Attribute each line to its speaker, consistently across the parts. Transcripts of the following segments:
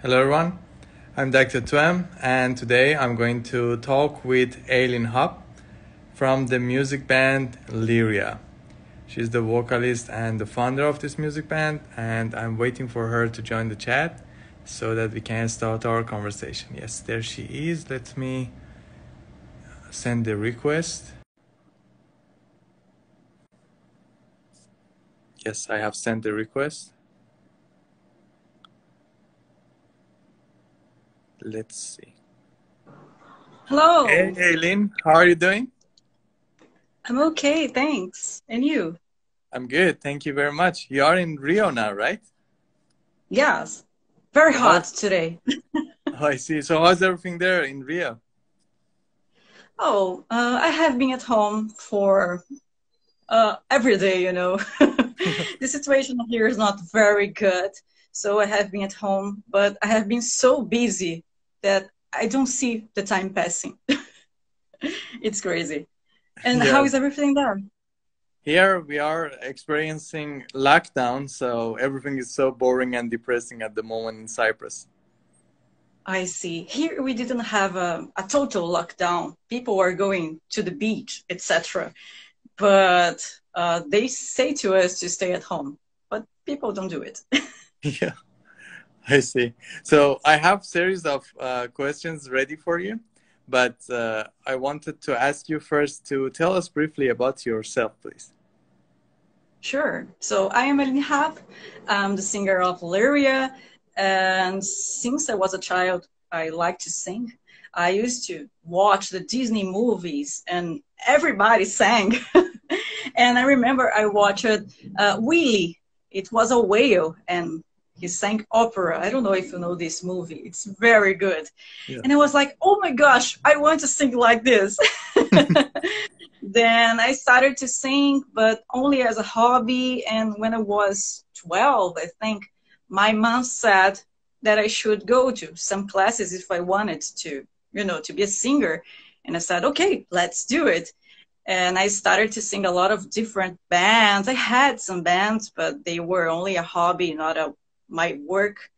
Speaker 1: Hello everyone, I'm Dr. Twem and today I'm going to talk with Aline Happ from the music band Lyria. She's the vocalist and the founder of this music band, and I'm waiting for her to join the chat so that we can start our conversation. Yes, there she is. Let me send the request. Yes, I have sent the request. Let's see.
Speaker 2: Hello.
Speaker 1: Hey, Aileen, how are you doing?
Speaker 2: I'm okay, thanks. And you?
Speaker 1: I'm good, thank you very much. You are in Rio now, right?
Speaker 2: Yes. Very
Speaker 1: So
Speaker 2: hot
Speaker 1: how's,
Speaker 2: today.
Speaker 1: oh, I see. So how's everything there in Rio?
Speaker 2: I have been at home for every day, you know. The situation here is not very good, so I have been at home, but I have been so busy that I don't see the time passing. It's crazy. And how
Speaker 1: Yes.
Speaker 2: is everything there?
Speaker 1: Here we are experiencing lockdown, so everything is so boring and depressing at the moment in Cyprus.
Speaker 2: I see. Here we didn't have a total lockdown. People were going to the beach, etc. But they say to us to stay at home, but people don't do it.
Speaker 1: Yeah, I see. So I have series of questions ready for you, but I wanted to ask you first to tell us briefly about yourself, please.
Speaker 2: Sure. So I am Aline Happ. I'm the singer of Lyria. And since I was a child, I like to sing. I used to watch the Disney movies and everybody sang. And I remember I watched Willy. It was a whale and he sang opera. I don't know if you know this movie. It's very good.
Speaker 1: Yeah.
Speaker 2: And I was like, oh my gosh, I want to sing like this. Then I started to sing, but only as a hobby. And when I was 12, I think, my mom said that I should go to some classes if I wanted to, to be a singer. And I said, okay, let's do it. And I started to sing a lot of different bands. I had some bands, but they were only a hobby, not my work.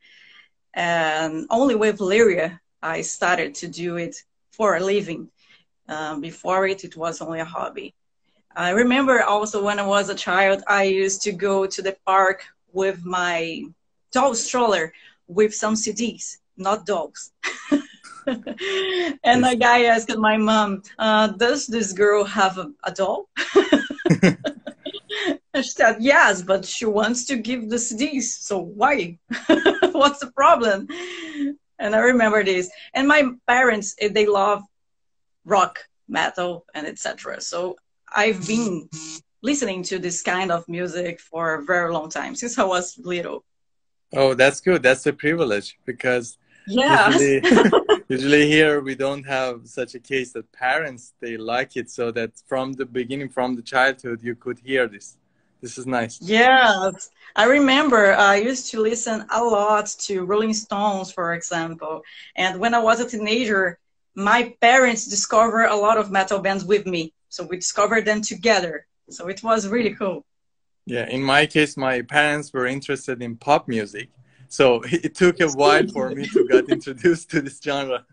Speaker 2: And only with Lyria, I started to do it for a living. Before it was only a hobby. I remember also when I was a child, I used to go to the park with my doll stroller with some CDs, not dogs. And
Speaker 1: I
Speaker 2: a
Speaker 1: see.
Speaker 2: guy asked my mom, does this girl have a doll? And she said, yes, but she wants to give the CDs. So why? What's the problem? And I remember this. And my parents, they love rock, metal, and etc. So I've been listening to this kind of music for a very long time, since I was little.
Speaker 1: Oh, that's good. That's a privilege because
Speaker 2: Yes.
Speaker 1: usually usually here we don't have such a case that parents they like it so that from the beginning, from the childhood, you could hear this. This is nice.
Speaker 2: Yes. I remember I used to listen a lot to Rolling Stones, for example. And when I was a teenager, my parents discovered a lot of metal bands with me. So we discovered them together. So it was really cool.
Speaker 1: Yeah, in my case, my parents were interested in pop music, so it took a while for me to get introduced to this genre.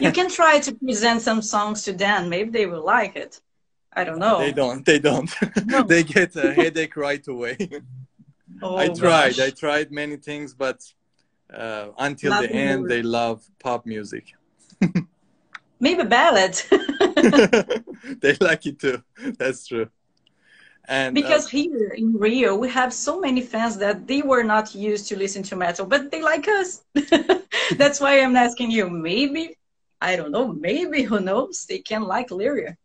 Speaker 2: You can try to present some songs to them. Maybe they will like it. I don't
Speaker 1: They
Speaker 2: know.
Speaker 1: don't. They don't.
Speaker 2: No.
Speaker 1: They get a headache right away.
Speaker 2: Oh
Speaker 1: I
Speaker 2: gosh.
Speaker 1: tried many things, but until the
Speaker 2: Nothing
Speaker 1: end,
Speaker 2: more.
Speaker 1: they love pop music.
Speaker 2: Maybe ballad.
Speaker 1: They like it too. That's true. And
Speaker 2: Because here in Rio, we have so many fans that they were not used to listen to metal, but they like us. That's why I'm asking you. Maybe, I don't know, maybe, who knows? They can like Lyria.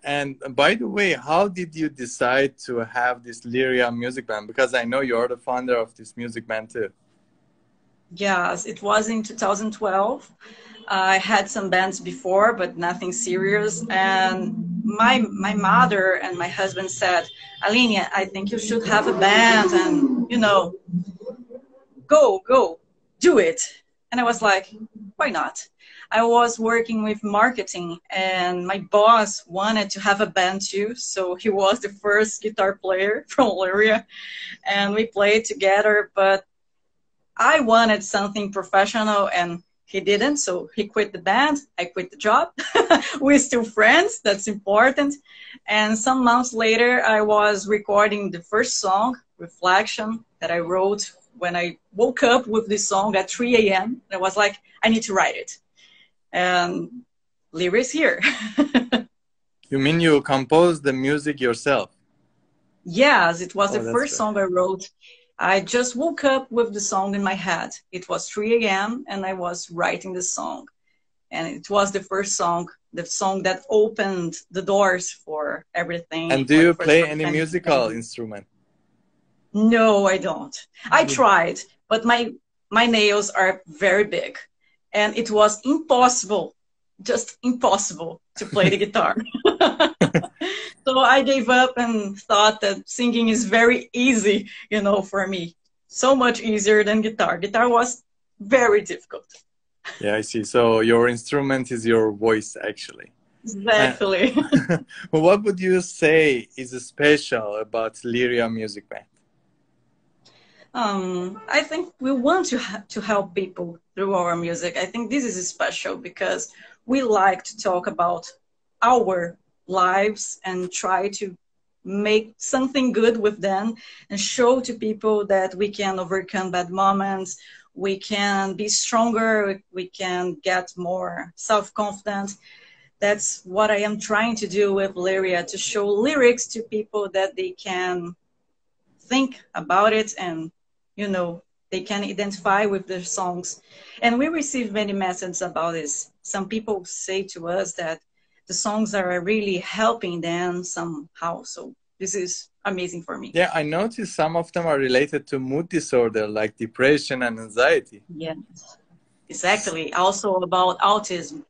Speaker 1: and by the way, how did you decide to have this Lyria music band? Because I know you're the founder of this music band too.
Speaker 2: Yes, it was in 2012. I had some bands before, but nothing serious. And my mother and my husband said, Aline, I think you should have a band and, go, do it. And I was like, why not? I was working with marketing and my boss wanted to have a band too. So he was the first guitar player from Lyria and we played together. But I wanted something professional and he didn't, so he quit the band, I quit the job. We're still friends, that's important. And some months later, I was recording the first song, Reflection, that I wrote when I woke up with this song at 3 a.m. I was like, I need to write it. And Lyria is here.
Speaker 1: You mean you composed the music yourself?
Speaker 2: Yes, it was the
Speaker 1: Oh, that's
Speaker 2: first
Speaker 1: great.
Speaker 2: song I wrote. I just woke up with the song in my head. It was 3 a.m. and I was writing the song. And it was the song that opened the doors for everything,
Speaker 1: And do
Speaker 2: for the
Speaker 1: you
Speaker 2: first
Speaker 1: play any
Speaker 2: Panic
Speaker 1: musical
Speaker 2: Baby.
Speaker 1: instrument?
Speaker 2: No, I don't. I
Speaker 1: You-
Speaker 2: tried, but my nails are very big. And it was impossible, just impossible to play the guitar. So I gave up and thought that singing is very easy, for me. So much easier than guitar. Guitar was very difficult.
Speaker 1: Yeah, I see. So your instrument is your voice, actually. Uh,
Speaker 2: Exactly.
Speaker 1: what would you say is special about Lyria Music Band?
Speaker 2: I think we want to help people through our music. I think this is special because we like to talk about our lives and try to make something good with them and show to people that we can overcome bad moments, we can be stronger, we can get more self-confident. That's what I am trying to do with Lyria, to show lyrics to people that they can think about it and they can identify with their songs. And we receive many messages about this. Some people say to us that the songs are really helping them somehow. So this is amazing for me.
Speaker 1: Yeah, I noticed some of them are related to mood disorder like depression and anxiety.
Speaker 2: Yeah, exactly. Also about autism.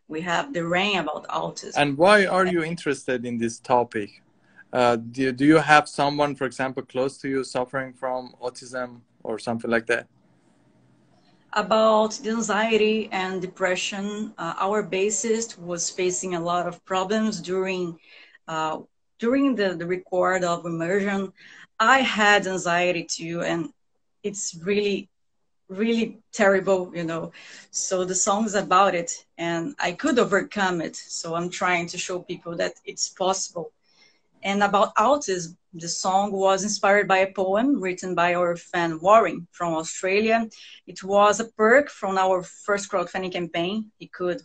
Speaker 2: We have the rain about autism.
Speaker 1: And why are you interested in this topic? Do you have someone, for example, close to you suffering from autism or something like that?
Speaker 2: About the anxiety and depression, our bassist was facing a lot of problems uh, during the record of Immersion. I had anxiety too, and it's really, really terrible. So the song's about it, and I could overcome it. So I'm trying to show people that it's possible. And about autism, the song was inspired by a poem written by our fan Warren from Australia. It was a perk from our first crowdfunding campaign. He could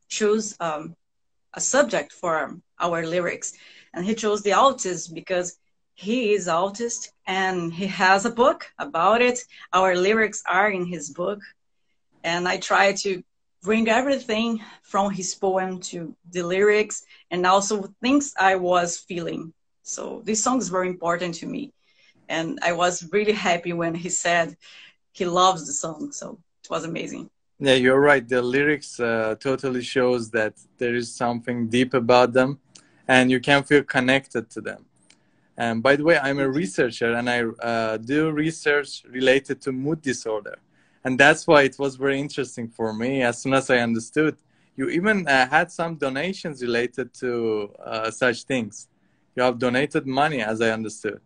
Speaker 2: choose a subject for our lyrics. And he chose the autism because he is autist and he has a book about it. Our lyrics are in his book. And I try to bring everything from his poem to the lyrics and also things I was feeling. So this song is very important to me. And I was really happy when he said he loves the song. So it was amazing.
Speaker 1: Yeah, you're right. The lyrics totally shows that there is something deep about them and you can feel connected to them. And by the way, I'm a researcher and I do research related to mood disorder. And that's why it was very interesting for me as soon as I understood. You even had some donations related to such things. You have donated money, as I understood.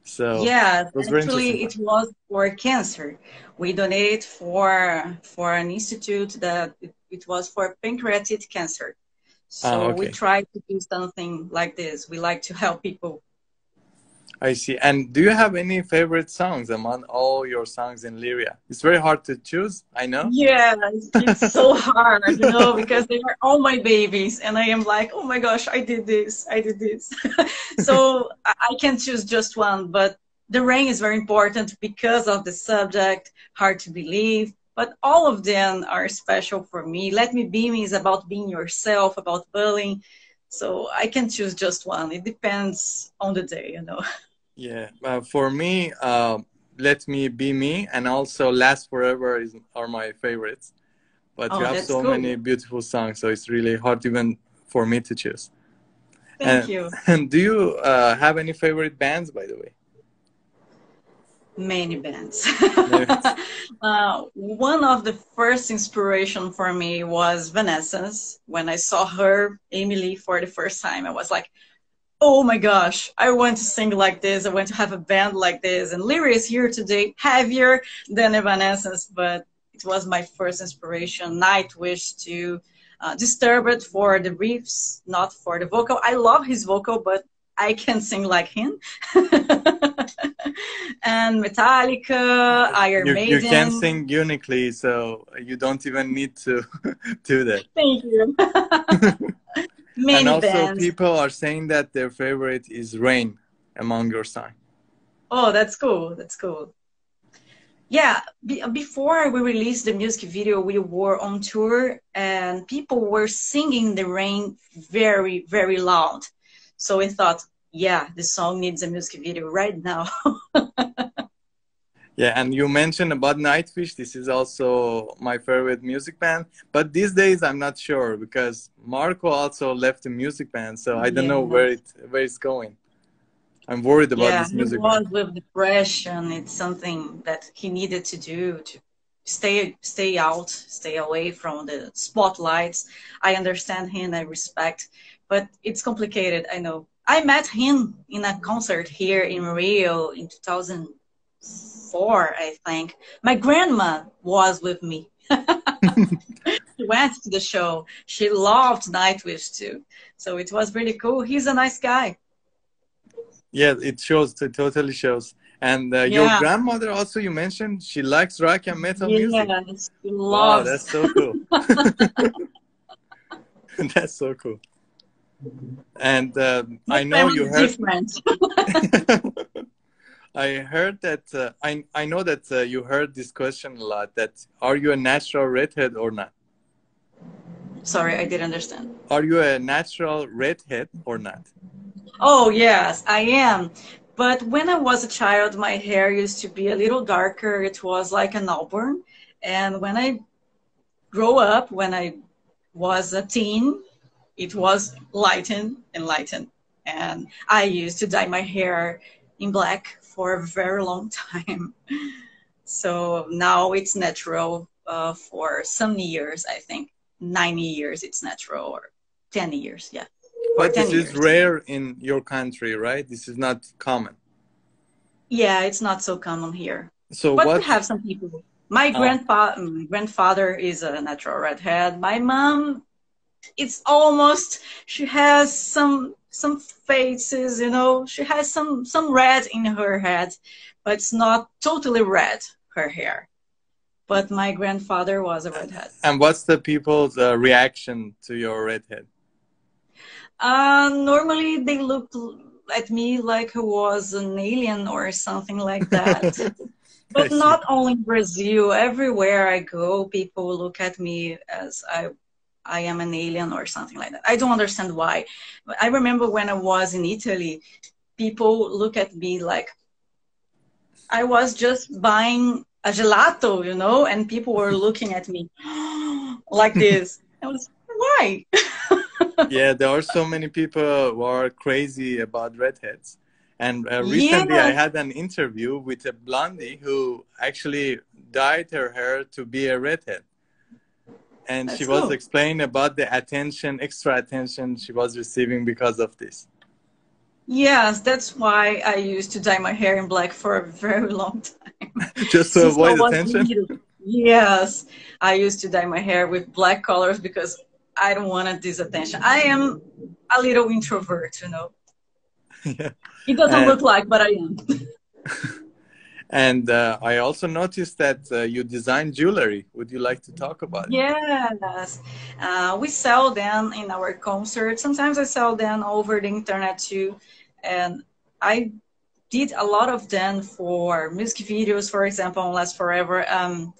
Speaker 1: So
Speaker 2: Yeah,
Speaker 1: it was very interesting.
Speaker 2: actually it was for cancer. We donated for an institute that it was for pancreatic cancer.
Speaker 1: Ah,
Speaker 2: So we
Speaker 1: okay.
Speaker 2: try to do something like this. We like to help people.
Speaker 1: I see. And do you have any favorite songs among all your songs in Lyria? It's very hard to choose, I know.
Speaker 2: Yeah, it's so hard, because they are all my babies, and I am like, oh my gosh, I did this, I did this. So I can't choose just one, but the rain is very important because of the subject, hard to believe. But all of them are special for me. Let Me Be Me is about being yourself, about bullying. So I can choose just one. It depends on the day.
Speaker 1: Yeah, for me, Let Me Be Me and also Last Forever are my favorites. But you
Speaker 2: Oh,
Speaker 1: have
Speaker 2: that's
Speaker 1: so many
Speaker 2: cool.
Speaker 1: beautiful songs, so it's really hard even for me to choose.
Speaker 2: Thank you.
Speaker 1: And do you have any favorite bands, by the way?
Speaker 2: Many bands.
Speaker 1: Maybe.
Speaker 2: One of the first inspiration for me was Vanessa's. When I saw her, Emily, for the first time, I was like, oh my gosh, I want to sing like this. I want to have a band like this. And Lyria is here today, heavier than Evanescence, but it was my first inspiration. Nightwish to disturb it for the riffs, not for the vocal. I love his vocal, but I can't sing like him. And Metallica, Iron
Speaker 1: You can
Speaker 2: Maiden.
Speaker 1: sing uniquely, so you don't even need to do that.
Speaker 2: Thank you.
Speaker 1: And
Speaker 2: Many
Speaker 1: also,
Speaker 2: bands.
Speaker 1: people are saying that their favorite is Rain among your sign.
Speaker 2: Oh, that's cool. That's cool. Yeah, before we released the music video, we were on tour and people were singing the rain very, very loud. So we thought, yeah, the song needs a music video right now.
Speaker 1: Yeah, and you mentioned about Nightwish. This is also my favorite music band. But these days, I'm not sure because Marco also left the music band, so I don't know
Speaker 2: Yeah.
Speaker 1: where it's going. I'm worried about
Speaker 2: Yeah,
Speaker 1: this
Speaker 2: he
Speaker 1: music band.
Speaker 2: was with depression. It's something that he needed to do to stay out, stay away from the spotlights. I understand him, I respect, but it's complicated. I know. I met him in a concert here in Rio in 2004, I think. My grandma was with me. She went to the show. She loved Nightwish too. So it was really cool. He's a nice guy.
Speaker 1: Yeah, it shows. It totally shows. And your
Speaker 2: Yeah.
Speaker 1: grandmother also, you mentioned she likes rock and metal music.
Speaker 2: Yes, she
Speaker 1: Wow,
Speaker 2: loves.
Speaker 1: that's so cool. That's so cool. And
Speaker 2: My
Speaker 1: I know
Speaker 2: family
Speaker 1: you
Speaker 2: is
Speaker 1: heard.
Speaker 2: different.
Speaker 1: I heard that. I know that you heard this question a lot. That are you a natural redhead or not?
Speaker 2: Sorry, I didn't understand.
Speaker 1: Are you a natural redhead or not?
Speaker 2: Oh, yes, I am. But when I was a child, my hair used to be a little darker. It was like an auburn. And when I grew up, when I was a teen, it was lightened and lightened. And I used to dye my hair in black for a very long time. So now it's natural for some years, I think. 9 years it's natural, or 10 years, yeah. For
Speaker 1: But
Speaker 2: 10
Speaker 1: this is
Speaker 2: years.
Speaker 1: rare in your country, right? This is not common.
Speaker 2: Yeah, it's not so common here.
Speaker 1: So
Speaker 2: But we
Speaker 1: what?
Speaker 2: have some people. My grandfather is a natural redhead. My mom, it's almost, she has some faces, you know, she has some red in her head, but it's not totally red, her hair. But my grandfather was a redhead.
Speaker 1: And what's the people's reaction to your redhead?
Speaker 2: Normally they looked at me like I was an alien or something like that.
Speaker 1: I
Speaker 2: But
Speaker 1: see.
Speaker 2: not only in Brazil, everywhere I go, people look at me as I am an alien or something like that. I don't understand why. But I remember when I was in Italy, people look at me like I was just buying a gelato, you know, and people were looking at me like this. I was, why?
Speaker 1: Yeah, there are so many people who are crazy about redheads. And recently I
Speaker 2: Yes,
Speaker 1: had an interview with a blondie who actually dyed her hair to be a redhead. And she
Speaker 2: that's
Speaker 1: was
Speaker 2: cool.
Speaker 1: explaining about the attention, extra attention she was receiving because of this.
Speaker 2: Yes, that's why I used to dye my hair in black for a very long time.
Speaker 1: Just to
Speaker 2: Since I
Speaker 1: avoid
Speaker 2: was
Speaker 1: attention.
Speaker 2: little. Yes, I used to dye my hair with black colors because I don't want this attention. I am a little introvert, you know.
Speaker 1: Yeah.
Speaker 2: It doesn't
Speaker 1: And
Speaker 2: look like, but I am.
Speaker 1: and I also noticed that you design jewelry. Would you like to talk about it?
Speaker 2: Yes, we sell them in our concerts. Sometimes I sell them over the internet too, and I did a lot of them for music videos. For example, on Last Forever,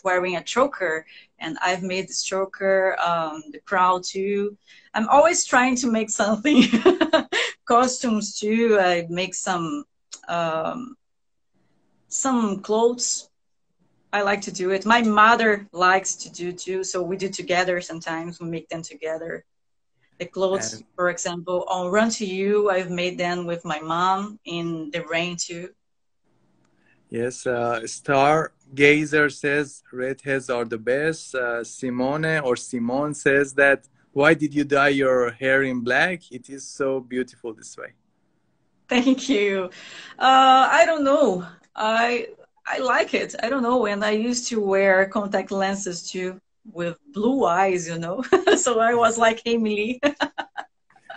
Speaker 2: wearing a choker, and I've made this choker, the crown too. I'm always trying to make something. Costumes too. I make um, some clothes. I like to do it. My mother likes to do too, so we do together sometimes. We make them together. The clothes,
Speaker 1: And
Speaker 2: for example, on Run to You, I've made them with my mom in the rain too.
Speaker 1: yes, Stargazer says redheads are the best. Simone says that why did you dye your hair in black? It is so beautiful this way.
Speaker 2: Thank you. I don't know. I like it. I don't know. And I used to wear contact lenses too with blue eyes, you know. So I was like Emily.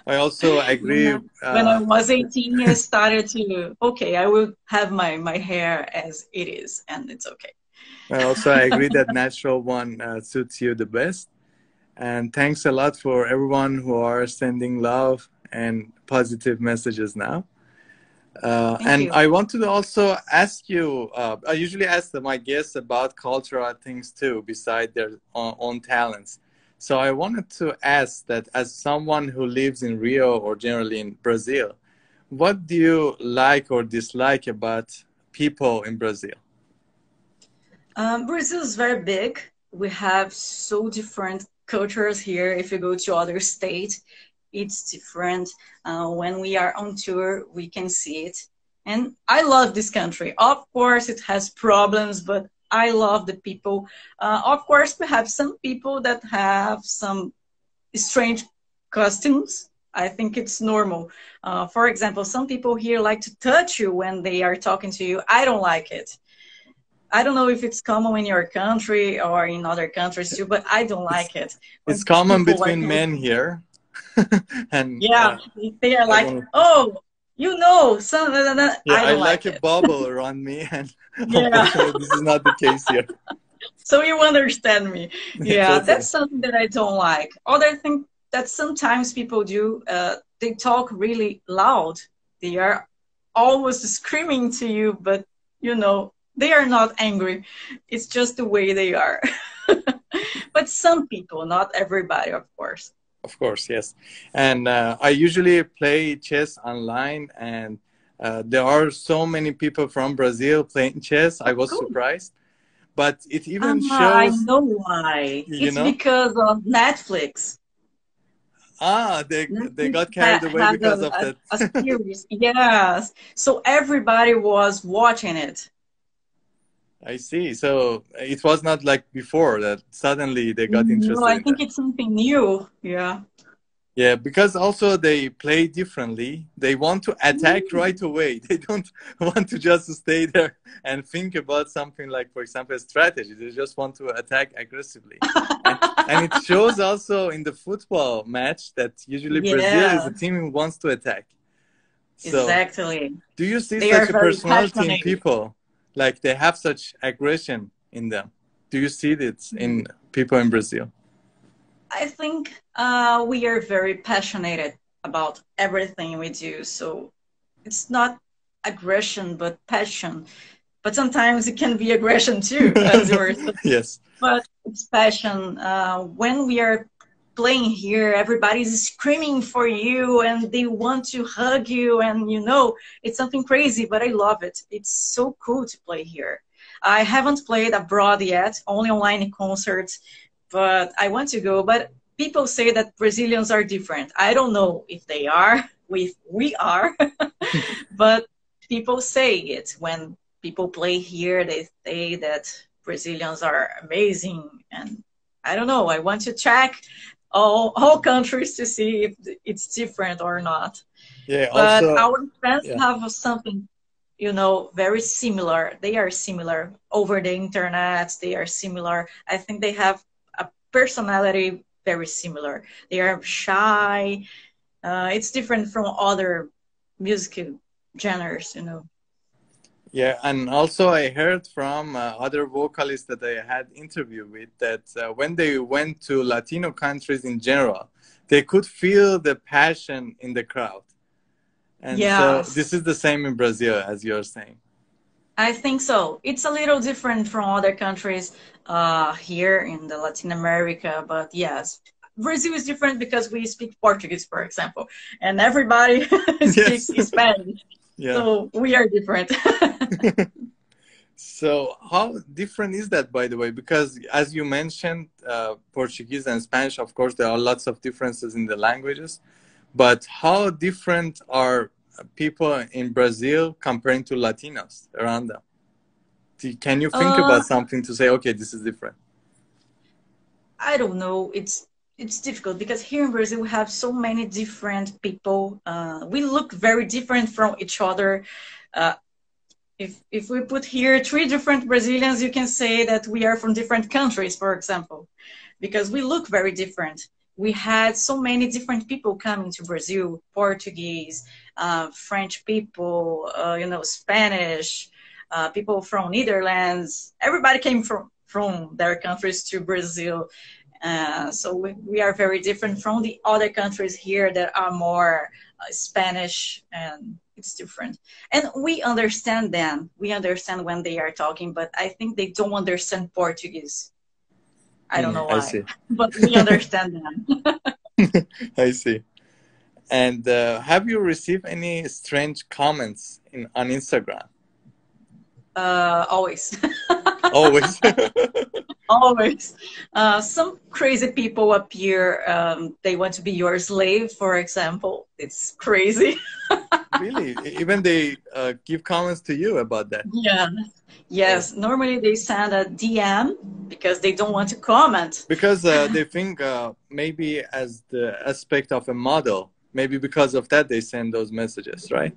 Speaker 1: I also
Speaker 2: When
Speaker 1: agree.
Speaker 2: when I was 18, I started to, okay, I will have my hair as it is, and it's okay.
Speaker 1: I agree that natural one suits you the best. And thanks a lot for everyone who are sending love and positive messages now.
Speaker 2: Thank
Speaker 1: And
Speaker 2: you.
Speaker 1: I wanted to also ask you, I usually ask my guests about cultural things too, beside their own talents. So I wanted to ask that as someone who lives in Rio or generally in Brazil, what do you like or dislike about people in Brazil?
Speaker 2: Brazil is very big. We have so different cultures here. If you go to other states, it's different. When we are on tour, we can see it. And I love this country. Of course, it has problems, but I love the people. Of course, we have some people that have some strange costumes. I think it's normal. For example, some people here like to touch you when they are talking to you. I don't like it. I don't know if it's common in your country or in other countries too, but I don't
Speaker 1: It's
Speaker 2: like it
Speaker 1: it's
Speaker 2: when
Speaker 1: common
Speaker 2: people like,
Speaker 1: between men here, and
Speaker 2: yeah, they are
Speaker 1: I
Speaker 2: like,
Speaker 1: want
Speaker 2: oh, you know, some,
Speaker 1: yeah,
Speaker 2: I
Speaker 1: I
Speaker 2: don't
Speaker 1: like
Speaker 2: like
Speaker 1: a
Speaker 2: it.
Speaker 1: bubble around me, and
Speaker 2: Yeah,
Speaker 1: unfortunately, this is not the case here.
Speaker 2: so you understand me. Yeah,
Speaker 1: Totally.
Speaker 2: that's something that I don't like. Other thing that sometimes people do, they talk really loud. They are always screaming to you, but you know, they are not angry. It's just the way they are. But some people, not everybody, of course.
Speaker 1: Of course, yes. And I usually play chess online, and there are so many people from Brazil playing chess. I was
Speaker 2: Cool.
Speaker 1: surprised, but it even
Speaker 2: I
Speaker 1: shows,
Speaker 2: know why.
Speaker 1: you
Speaker 2: It's
Speaker 1: know,
Speaker 2: because of Netflix.
Speaker 1: they
Speaker 2: Netflix
Speaker 1: got carried away
Speaker 2: has
Speaker 1: because of that.
Speaker 2: a series. Yes. So everybody was watching it.
Speaker 1: I see. So it was not like before that suddenly they got
Speaker 2: No,
Speaker 1: interested
Speaker 2: I
Speaker 1: in
Speaker 2: think
Speaker 1: that.
Speaker 2: it's something new. Yeah.
Speaker 1: Yeah, because also they play differently. They want to attack right away. They don't want to just stay there and think about something like, for example, a strategy. They just want to attack aggressively. And it shows also in the football match that usually Brazil is
Speaker 2: Yeah,
Speaker 1: a team who wants to attack. So,
Speaker 2: exactly.
Speaker 1: do you see
Speaker 2: They are
Speaker 1: such a
Speaker 2: very
Speaker 1: personality in
Speaker 2: passionate.
Speaker 1: people? Like they have such aggression in them? Do you see this in people in Brazil?
Speaker 2: I think we are very passionate about everything we do. So it's not aggression, but passion. But sometimes it can be aggression too, as you were saying.
Speaker 1: Yes.
Speaker 2: But it's passion. When we are playing here, everybody's screaming for you and they want to hug you. And you know, it's something crazy, but I love it. It's so cool to play here. I haven't played abroad yet, only online concerts, but I want to go. But people say that Brazilians are different. I don't know if they are, we are, but people say it when people play here. They say that Brazilians are amazing, and I don't know. I want to check all countries to see if it's different or not.
Speaker 1: Yeah,
Speaker 2: But
Speaker 1: also,
Speaker 2: our friends
Speaker 1: yeah.
Speaker 2: have something, you know, very similar. They are similar over the internet. They are similar. I think they have a personality very similar. They are shy. It's different from other music genres, you know.
Speaker 1: Yeah, and also I heard from other vocalists that I had interview with that when they went to Latino countries in general, they could feel the passion in the crowd. And so this
Speaker 2: Yes,
Speaker 1: is the same in Brazil, as you're saying.
Speaker 2: I think so. It's a little different from other countries here in the Latin America, but yes, Brazil is different because we speak Portuguese, for example, and everybody speaks
Speaker 1: Yes.
Speaker 2: Spanish.
Speaker 1: Yeah.
Speaker 2: So we are different.
Speaker 1: So how different is that, by the way? Because as you mentioned, Portuguese and Spanish, of course, there are lots of differences in the languages. But how different are people in Brazil comparing to Latinos around them? Can you think
Speaker 2: uh,
Speaker 1: about something to say, okay, this is different?
Speaker 2: I don't know. It's it's difficult because here in Brazil we have so many different people. We look very different from each other. Uh, if we put here three different Brazilians, you can say that we are from different countries, for example, because we look very different. We had so many different people coming to Brazil: Portuguese, French people, Spanish, people from Netherlands. Everybody came from their countries to Brazil. So we are very different from the other countries here that are more Spanish, and it's different. And we understand them. We understand when they are talking, but I think they don't understand Portuguese. I don't know
Speaker 1: I
Speaker 2: why,
Speaker 1: see.
Speaker 2: but we understand them.
Speaker 1: I see. And have you received any strange comments on Instagram?
Speaker 2: Always.
Speaker 1: Always.
Speaker 2: Always. Some crazy people appear. They want to be your slave, for example. It's crazy.
Speaker 1: Really? Even they give comments to you about that?
Speaker 2: Yeah.
Speaker 1: Oh.
Speaker 2: Yes. Normally they send a DM because they don't want to comment.
Speaker 1: Because they think maybe as the aspect of a model, maybe because of that they send those messages, right?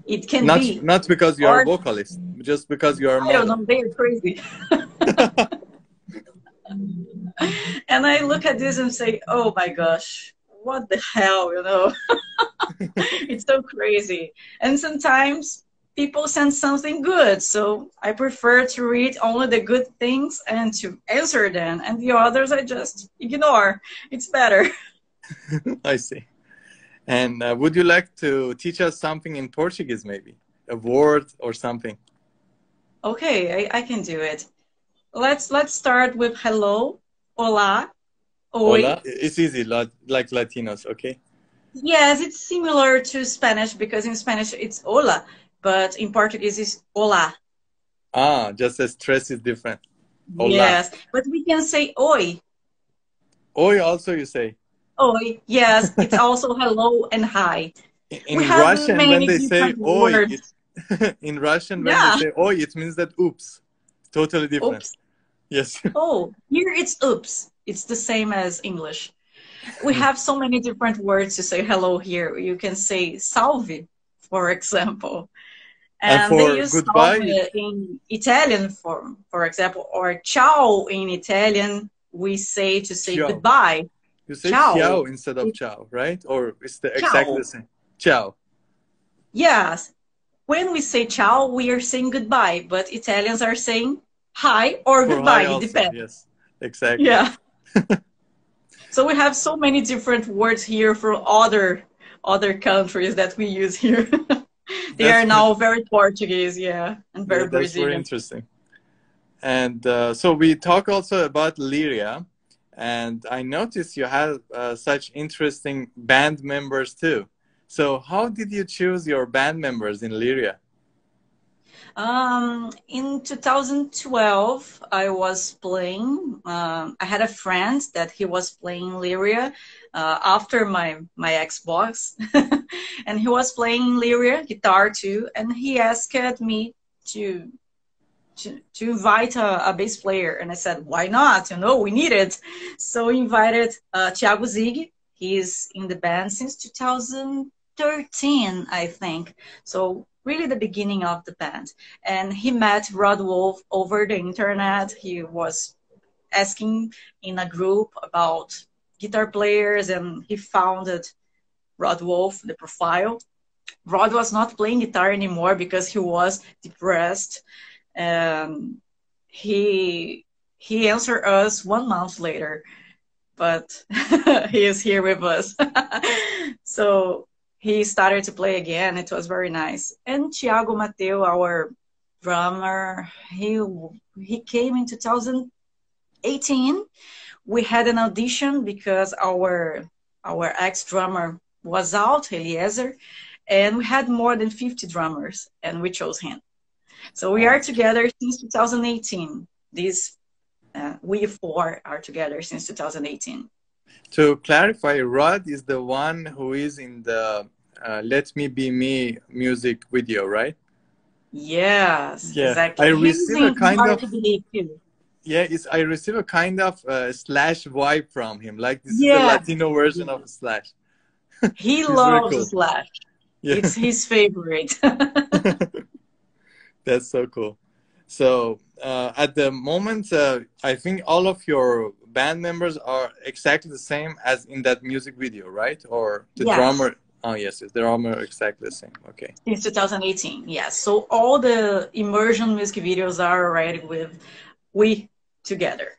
Speaker 2: It can
Speaker 1: Not
Speaker 2: be.
Speaker 1: not because you are a
Speaker 2: Or,
Speaker 1: vocalist, just because you are a
Speaker 2: I don't
Speaker 1: model.
Speaker 2: know, they're crazy. And I look at this and say, oh my gosh, what the hell, It's so crazy. And sometimes people send something good. So I prefer to read only the good things and to answer them. And the others I just ignore. It's better.
Speaker 1: I see. And would you like to teach us something in Portuguese, maybe? A word or something?
Speaker 2: Okay, I can do it. Let's start with hello, hola, oi.
Speaker 1: Hola. It's easy, like Latinos, okay?
Speaker 2: Yes, it's similar to Spanish because in Spanish it's hola, but in Portuguese it's hola.
Speaker 1: Ah, just the stress is different. Hola.
Speaker 2: Yes, but we can say oi.
Speaker 1: Oi also you say.
Speaker 2: Oi, yes, it's also hello and hi. We
Speaker 1: In
Speaker 2: have
Speaker 1: Russian, when
Speaker 2: many
Speaker 1: they say
Speaker 2: different
Speaker 1: oi,
Speaker 2: words.
Speaker 1: in Russian, when they
Speaker 2: Yeah.
Speaker 1: say oi, it means that oops. It's totally different.
Speaker 2: Oops.
Speaker 1: Yes.
Speaker 2: Oh, here it's oops. It's the same as English. We have so many different words to say hello here. You can say salve, for example.
Speaker 1: And
Speaker 2: And they
Speaker 1: for
Speaker 2: use
Speaker 1: goodbye,
Speaker 2: salve in Italian for example, or ciao in Italian. We say to say
Speaker 1: ciao.
Speaker 2: goodbye.
Speaker 1: You say
Speaker 2: Ciao.
Speaker 1: ciao instead of ciao, right? Or it's the exactly the
Speaker 2: Ciao.
Speaker 1: same. Ciao.
Speaker 2: Yes. When we say ciao, we are saying goodbye, but Italians are saying hi or
Speaker 1: For hi
Speaker 2: goodbye. It
Speaker 1: also,
Speaker 2: depends.
Speaker 1: yes. Exactly.
Speaker 2: Yeah. So we have so many different words here from other countries that we use here. They
Speaker 1: That's
Speaker 2: are now very Portuguese, yeah, and
Speaker 1: yeah,
Speaker 2: very
Speaker 1: that's very
Speaker 2: Brazilian.
Speaker 1: interesting. And so we talk also about Lyria, and I noticed you have such interesting band members too. So how did you choose your band members in Lyria?
Speaker 2: In 2012, I was playing. I had a friend that he was playing Lyria after my Xbox, and he was playing Lyria guitar too. And he asked me to to invite a bass player, and I said, why not? We need it. So we invited Thiago Zig. He's in the band since 2013, I think. So really the beginning of the band. And he met Rod Wolf over the internet. He was asking in a group about guitar players, and he founded Rod Wolf, the profile. Rod was not playing guitar anymore because he was depressed. um, he he answered us 1 month later, but he is here with us. So he started to play again. It was very nice. And Thiago Mateo, our drummer, he came in 2018. We had an audition because our ex drummer was out, Eliezer, and we had more than 50 drummers, and we chose him. So we are together since 2018. We four are together since 2018.
Speaker 1: To clarify, Rod is the one who is in the Let Me Be Me music video, right?
Speaker 2: Yes,
Speaker 1: Yeah, I
Speaker 2: exactly. He's
Speaker 1: received a
Speaker 2: in
Speaker 1: kind
Speaker 2: Hard
Speaker 1: of
Speaker 2: to Believe too.
Speaker 1: yeah, it's, I receive a kind of Slash vibe from him. Like this is the
Speaker 2: Yeah,
Speaker 1: Latino version of Slash.
Speaker 2: he
Speaker 1: He's very
Speaker 2: loves
Speaker 1: cool.
Speaker 2: Slash.
Speaker 1: Yeah,
Speaker 2: It's his favorite.
Speaker 1: that's so cool. So at the moment, I think all of your band members are exactly the same as in that music video, right? Or the
Speaker 2: Yes,
Speaker 1: drummer? Oh yes, yes, the drummer exactly the same. Okay.
Speaker 2: since 2018. Yes. So all the immersion music videos are already with we together.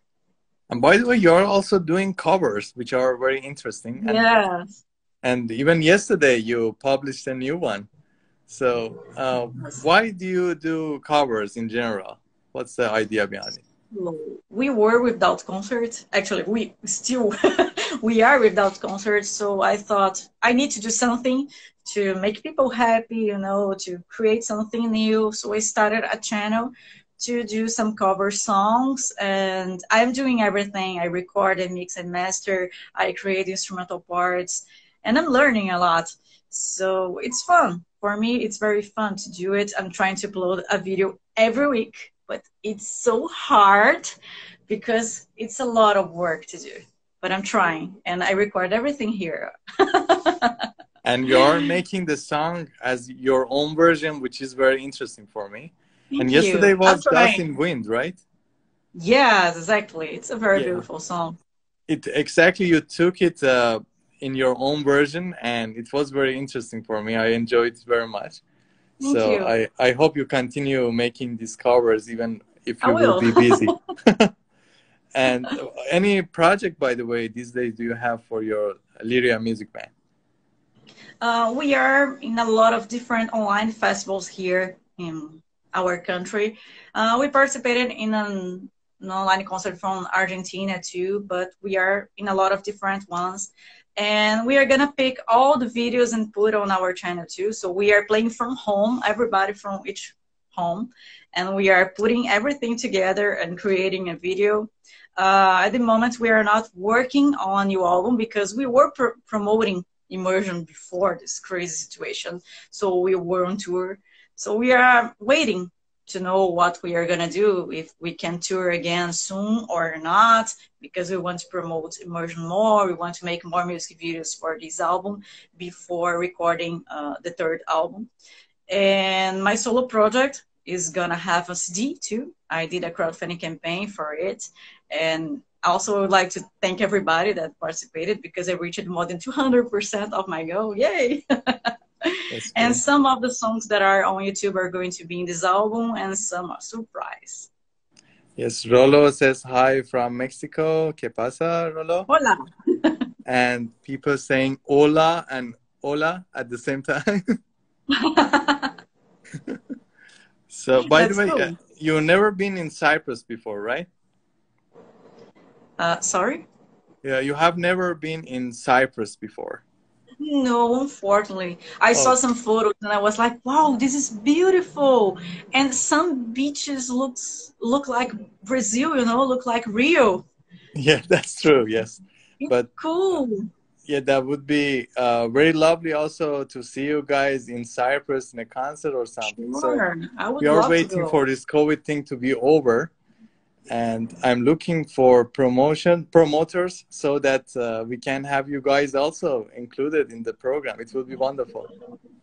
Speaker 1: And by the way, you're also doing covers, which are very interesting.
Speaker 2: Yes.
Speaker 1: And even yesterday, you published a new one. So, why do you do covers in general? What's the idea behind it?
Speaker 2: So we were without concerts. Actually, we still we are without concerts. So I thought I need to do something to make people happy, you know, to create something new. So I started a channel to do some cover songs, and I'm doing everything. I record and mix and master. I create instrumental parts, and I'm learning a lot. So it's fun. For me, it's very fun to do it. I'm trying to upload a video every week, but it's so hard because it's a lot of work to do. But I'm trying, and I record everything here.
Speaker 1: And you're making the song as your own version, which is very interesting for me. And
Speaker 2: Thank
Speaker 1: yesterday
Speaker 2: you. I'm
Speaker 1: was Dust
Speaker 2: trying.
Speaker 1: in Wind, right?
Speaker 2: Yes, exactly. It's a very
Speaker 1: Yeah.
Speaker 2: beautiful song.
Speaker 1: It exactly you took it in your own version, and it was very interesting for me. I enjoyed it very much.
Speaker 2: Thank
Speaker 1: So
Speaker 2: you.
Speaker 1: I hope you continue making these covers even if
Speaker 2: I
Speaker 1: you will
Speaker 2: will.
Speaker 1: be busy. And any project, by the way, these days do you have for your Lyria music band?
Speaker 2: We are in a lot of different online festivals here in our country. We participated in an online concert from Argentina too, but we are in a lot of different ones. And we are gonna pick all the videos and put on our channel too. So we are playing from home, everybody from each home, and we are putting everything together and creating a video. At the moment, we are not working on a new album because we were promoting immersion before this crazy situation. So we were on tour. So we are waiting to know what we are gonna do, if we can tour again soon or not, because we want to promote immersion more. We want to make more music videos for this album before recording the third album. And my solo project is gonna have a CD too. I did a crowdfunding campaign for it. And also I would like to thank everybody that participated because I reached more than 200% of my goal. Yay!
Speaker 1: That's
Speaker 2: And
Speaker 1: cool.
Speaker 2: some of the songs that are on YouTube are going to be in this album and some are surprise.
Speaker 1: Yes, Rolo says hi from Mexico. ¿Qué pasa, Rolo?
Speaker 2: Hola!
Speaker 1: And people saying hola and hola at the same time. So, by the
Speaker 2: That's
Speaker 1: way,
Speaker 2: cool.
Speaker 1: you've never been in Cyprus before, right?
Speaker 2: Sorry?
Speaker 1: Yeah, you have never been in Cyprus before.
Speaker 2: No, unfortunately. I saw
Speaker 1: Oh,
Speaker 2: some photos and I was like, wow, this is beautiful. And some beaches look like Brazil, you know, look like Rio.
Speaker 1: yeah, that's true. Yes,
Speaker 2: It's
Speaker 1: but
Speaker 2: cool.
Speaker 1: yeah, that would be very lovely also to see you guys in Cyprus in a concert or something. So
Speaker 2: Sure. I
Speaker 1: we
Speaker 2: would
Speaker 1: are
Speaker 2: love to
Speaker 1: waiting
Speaker 2: go.
Speaker 1: for this COVID thing to be over, and I'm looking for promoters so that we can have you guys also included in the program. It will be wonderful.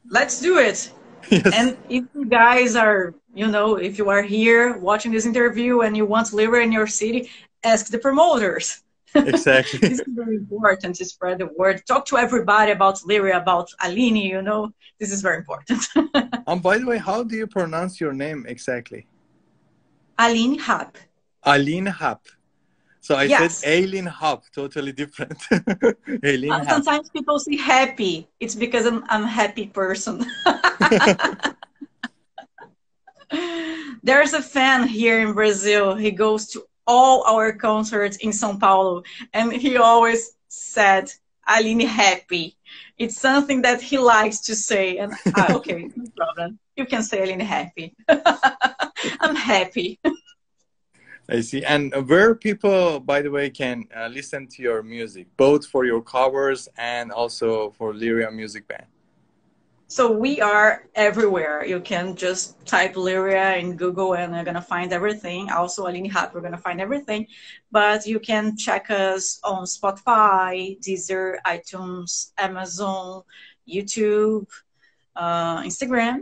Speaker 2: Let's do it.
Speaker 1: Yes,
Speaker 2: And if you guys are, you know, if you are here watching this interview and you want Lyria in your city, ask the promoters.
Speaker 1: exactly.
Speaker 2: This is very important to spread the word. Talk to everybody about Lyria, about Aline, you know. This is very important.
Speaker 1: By the way, how do you pronounce your name exactly?
Speaker 2: Aline Happ.
Speaker 1: Aline Happ. So I said
Speaker 2: Yes.
Speaker 1: Aline Happ, totally different. Aline Happ.
Speaker 2: Sometimes people say happy. It's because I'm a happy person. There's a fan here in Brazil. He goes to all our concerts in São Paulo, and he always said, Aline happy. It's something that he likes to say. And okay, no problem. You can say Aline happy. I'm happy.
Speaker 1: I see. And where people, by the way, can listen to your music, both for your covers and also for Lyria Music Band?
Speaker 2: So we are everywhere. You can just type Lyria in Google and you're gonna find everything. Also, Aline Happ, we're gonna find everything. But you can check us on Spotify, Deezer, iTunes, Amazon, YouTube, Instagram,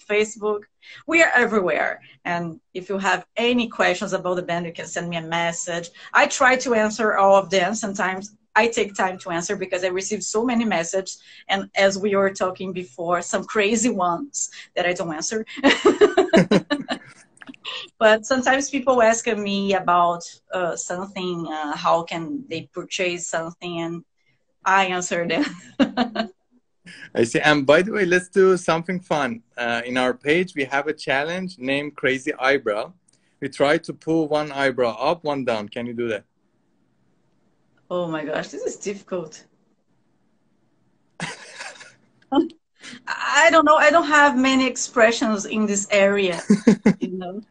Speaker 2: Facebook. We are everywhere. And if you have any questions about the band, you can send me a message. I try to answer all of them. Sometimes I take time to answer because I receive so many messages. And as we were talking before, some crazy ones that I don't answer. But sometimes people ask me about something, how can they purchase something, and I answer them.
Speaker 1: I see. And by the way, let's do something fun. In our page, we have a challenge named Crazy Eyebrow. We try to pull one eyebrow up, one down. Can you do that?
Speaker 2: Oh my gosh, this is difficult. I don't know. I don't have many expressions in this area, you know.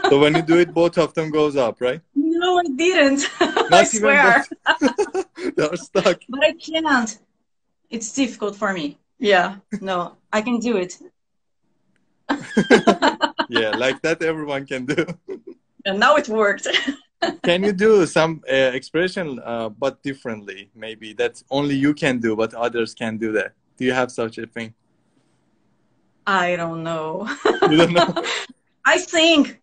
Speaker 1: So when you do it, both of them goes up, right?
Speaker 2: No, I didn't. I
Speaker 1: Not even
Speaker 2: swear.
Speaker 1: both. They're stuck.
Speaker 2: But I can't. It's difficult for me. Yeah, no, I can do it.
Speaker 1: Yeah, like that everyone can do.
Speaker 2: And now it worked.
Speaker 1: Can you do some expression, but differently? Maybe that's only you can do, but others can do that. Do you have such a thing?
Speaker 2: I don't know.
Speaker 1: You don't know?
Speaker 2: I think.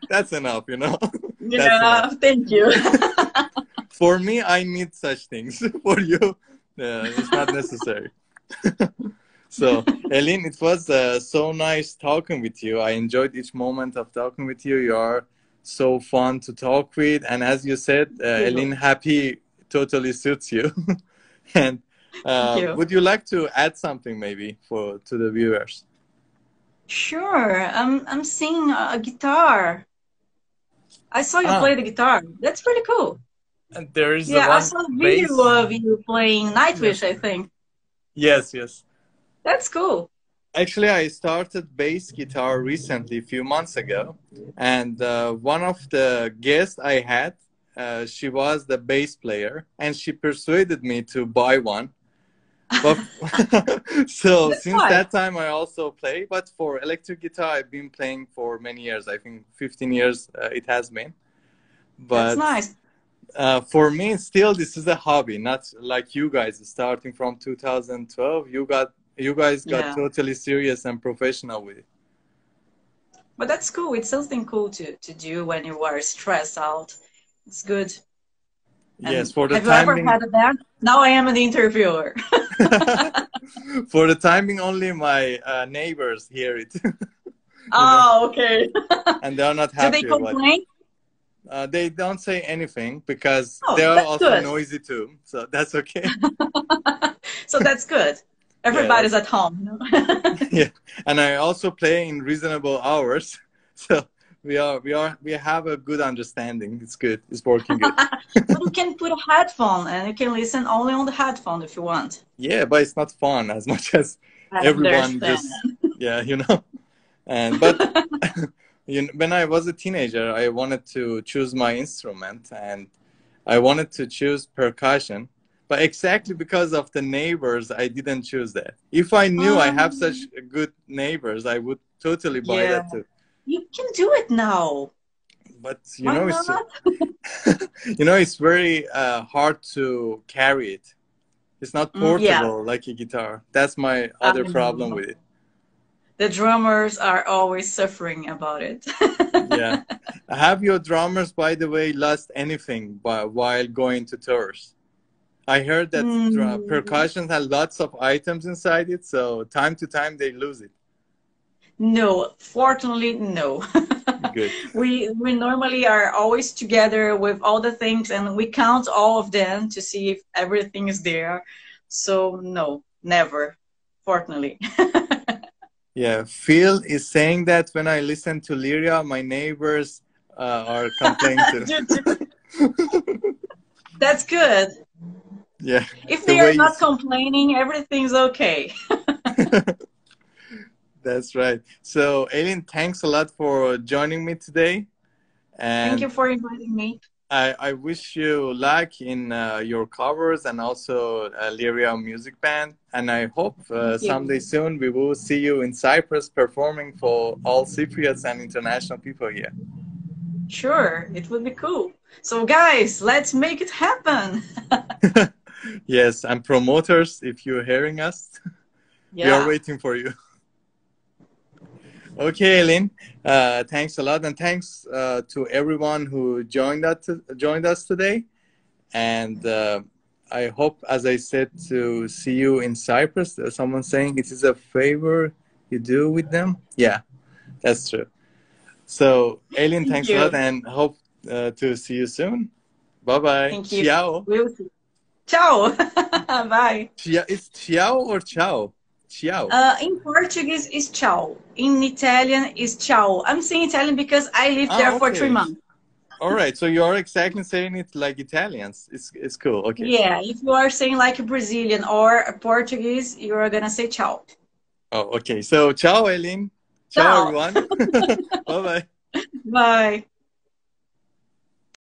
Speaker 1: That's enough, you know?
Speaker 2: Yeah,
Speaker 1: Enough.
Speaker 2: thank you.
Speaker 1: For me, I need such things. For you, it's not necessary. So, Aline, it was so nice talking with you. I enjoyed each moment of talking with you. You are so fun to talk with. And as you said, Aline Happy totally suits you. And
Speaker 2: Thank you.
Speaker 1: would you like to add something maybe to the viewers?
Speaker 2: Sure. I'm seeing a guitar. I saw you play the guitar. That's pretty cool.
Speaker 1: And there is
Speaker 2: Yeah, I
Speaker 1: one
Speaker 2: saw a
Speaker 1: bass.
Speaker 2: video of you playing Nightwish,
Speaker 1: Yes.
Speaker 2: I think.
Speaker 1: Yes, yes.
Speaker 2: That's cool.
Speaker 1: Actually, I started bass guitar recently, a few months ago. And one of the guests I had, she was the bass player. And she persuaded me to buy one. But so
Speaker 2: That's
Speaker 1: since
Speaker 2: nice.
Speaker 1: that time, I also play. But for electric guitar, I've been playing for many years. I think 15 years it has been.
Speaker 2: That's
Speaker 1: But
Speaker 2: nice.
Speaker 1: for me, still, this is a hobby. Not like you guys starting from 2012. You guys got
Speaker 2: Yeah.
Speaker 1: totally serious and professional with it.
Speaker 2: But that's cool. It's something cool to do when you are stressed out. It's good.
Speaker 1: Yes,
Speaker 2: And
Speaker 1: for the
Speaker 2: have you ever
Speaker 1: timing.
Speaker 2: had a band? Now I am an interviewer.
Speaker 1: For the timing, only my neighbors hear it.
Speaker 2: Oh, okay.
Speaker 1: And they're not
Speaker 2: Do they
Speaker 1: happy about it.
Speaker 2: complain?
Speaker 1: They don't say anything because
Speaker 2: Oh,
Speaker 1: they are
Speaker 2: that's
Speaker 1: also
Speaker 2: good.
Speaker 1: noisy too. So that's okay.
Speaker 2: So that's good. Everybody's at home. You know?
Speaker 1: Yeah. And I also play in reasonable hours. So we have a good understanding. It's good. It's working good.
Speaker 2: But you can put a headphone and you can listen only on the headphone if you want.
Speaker 1: Yeah, but it's not fun as much as
Speaker 2: I
Speaker 1: everyone
Speaker 2: understand.
Speaker 1: And but when I was a teenager, I wanted to choose my instrument and I wanted to choose percussion. But exactly because of the neighbors, I didn't choose that. If I knew I have such good neighbors, I would totally buy
Speaker 2: Yeah.
Speaker 1: that too.
Speaker 2: You can do it now.
Speaker 1: But
Speaker 2: Why not?
Speaker 1: it's very hard to carry it. It's not portable like a guitar. That's my other problem with it.
Speaker 2: The drummers are always suffering about it.
Speaker 1: Yeah. Have your drummers, by the way, lost anything while going to tours? I heard that percussion has lots of items inside it, so time to time they lose it.
Speaker 2: No, fortunately, no.
Speaker 1: Good.
Speaker 2: We normally are always together with all the things, and we count all of them to see if everything is there. So no, never, fortunately.
Speaker 1: Yeah, Phil is saying that when I listen to Lyria, my neighbors are complaining too.
Speaker 2: That's good.
Speaker 1: Yeah.
Speaker 2: If they are not complaining, everything's okay.
Speaker 1: That's right. So, Aline, thanks a lot for joining me today. And
Speaker 2: thank you for inviting me.
Speaker 1: I wish you luck in your covers and also Lyria Music Band. And I hope
Speaker 2: Thank
Speaker 1: someday
Speaker 2: you.
Speaker 1: soon we will see you in Cyprus performing for all Cypriots and international people here.
Speaker 2: Sure, it would be cool. So guys, let's make it happen.
Speaker 1: Yes, and promoters, if you're hearing us, we are
Speaker 2: Yeah.
Speaker 1: waiting for you. Okay, Aline, thanks a lot, and thanks to everyone who joined us today. And I hope, as I said, to see you in Cyprus. There's someone saying it is a favor you do with them. Yeah, that's true. So, Aline,
Speaker 2: Thank
Speaker 1: thanks a lot,
Speaker 2: you.
Speaker 1: and hope to see you soon. Bye bye.
Speaker 2: Thank you.
Speaker 1: Ciao.
Speaker 2: We'll see. Ciao. Bye.
Speaker 1: It's ciao or ciao? Ciao.
Speaker 2: In Portuguese is ciao. In Italian is ciao. I'm saying Italian because I lived
Speaker 1: Ah,
Speaker 2: there for three
Speaker 1: okay.
Speaker 2: months.
Speaker 1: All right. So you're exactly saying it like Italians. It's cool. Okay.
Speaker 2: Yeah, if you are saying like a Brazilian or a Portuguese, you are gonna say ciao.
Speaker 1: Oh, okay. So ciao, Aline. Ciao,
Speaker 2: Ciao.
Speaker 1: everyone. Bye bye.
Speaker 2: Bye.